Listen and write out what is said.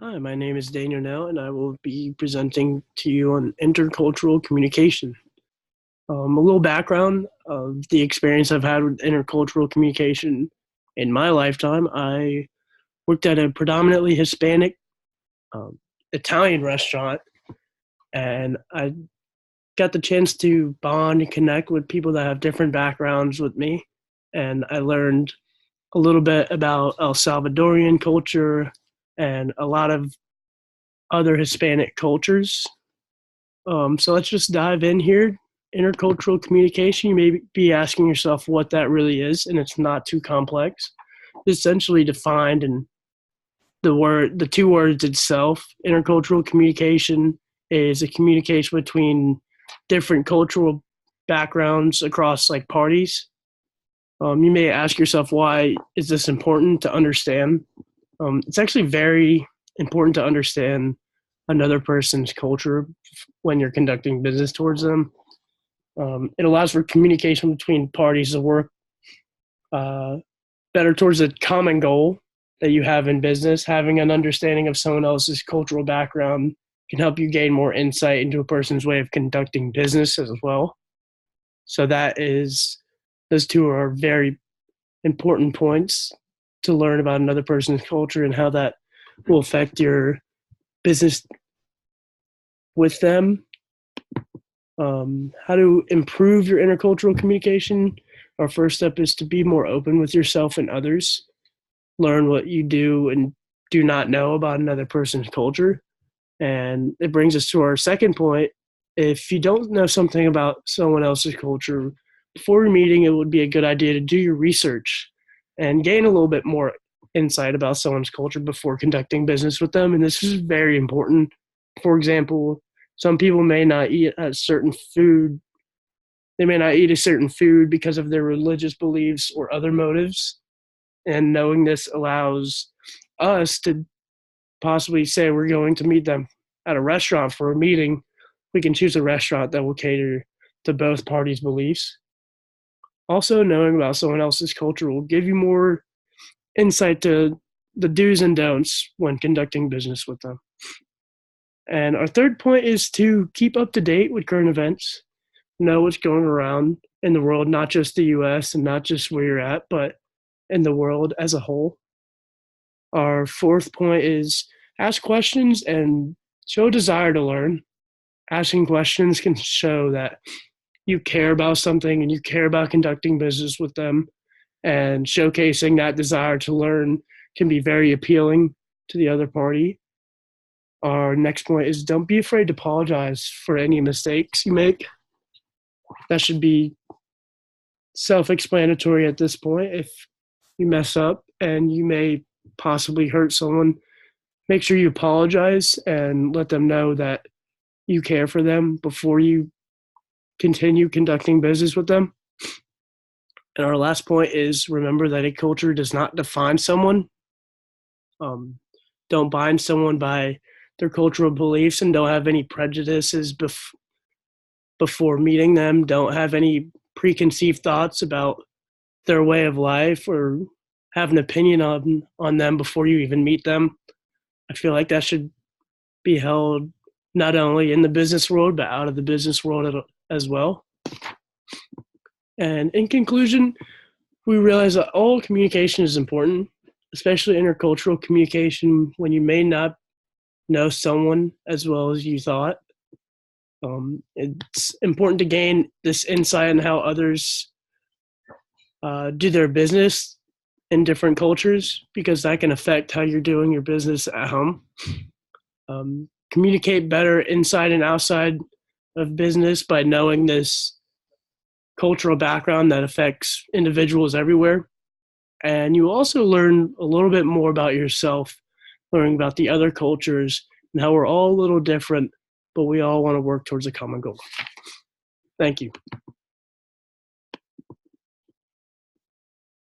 Hi, my name is Daniel Nell, and I will be presenting to you on intercultural communication. A little background of the experience I've had with intercultural communication in my lifetime. I worked at a predominantly Hispanic um, Italian restaurant, and I got the chance to bond and connect with people that have different backgrounds with me. And I learned a little bit about El Salvadorian culture and a lot of other Hispanic cultures. So let's just dive in here. Intercultural communication, you may be asking yourself what that really is, and it's not too complex. It's essentially defined in the two words itself. Intercultural communication is a communication between different cultural backgrounds across like parties. You may ask yourself, why is this important to understand? It's actually very important to understand another person's culture when you're conducting business towards them. It allows for communication between parties to work uh, better towards a common goal that you have in business. Having an understanding of someone else's cultural background can help you gain more insight into a person's way of conducting business as well. So those two are very important points to learn about another person's culture and how that will affect your business with them. How to improve your intercultural communication. Our first step is to be more open with yourself and others. Learn what you do and do not know about another person's culture. And it brings us to our second point. If you don't know something about someone else's culture, before your meeting, it would be a good idea to do your research and gain a little bit more insight about someone's culture before conducting business with them. And this is very important. For example, some people may not eat a certain food. They may not eat a certain food because of their religious beliefs or other motives. And knowing this allows us to possibly say we're going to meet them at a restaurant for a meeting. We can choose a restaurant that will cater to both parties' beliefs. Also, knowing about someone else's culture will give you more insight to the do's and don'ts when conducting business with them. And our third point is to keep up to date with current events, know what's going around in the world, not just the US and not just where you're at, but in the world as a whole. Our fourth point is ask questions and show a desire to learn. Asking questions can show that you care about something and you care about conducting business with them, and showcasing that desire to learn can be very appealing to the other party. Our next point is don't be afraid to apologize for any mistakes you make. That should be self-explanatory at this point. If you mess up and you may possibly hurt someone, make sure you apologize and let them know that you care for them before you continue conducting business with them. And our last point is remember that a culture does not define someone. Don't bind someone by their cultural beliefs and don't have any prejudices before meeting them. Don't have any preconceived thoughts about their way of life or have an opinion on them before you even meet them. I feel like that should be held not only in the business world, but out of the business world as well. And in conclusion, we realize that all communication is important, especially intercultural communication when you may not know someone as well as you thought. It's important to gain this insight on how others do their business in different cultures, because that can affect how you're doing your business at home. Communicate better inside and outside of business by knowing this cultural background that affects individuals everywhere. And you also learn a little bit more about yourself, learning about the other cultures and how we're all a little different, but we all want to work towards a common goal. Thank you.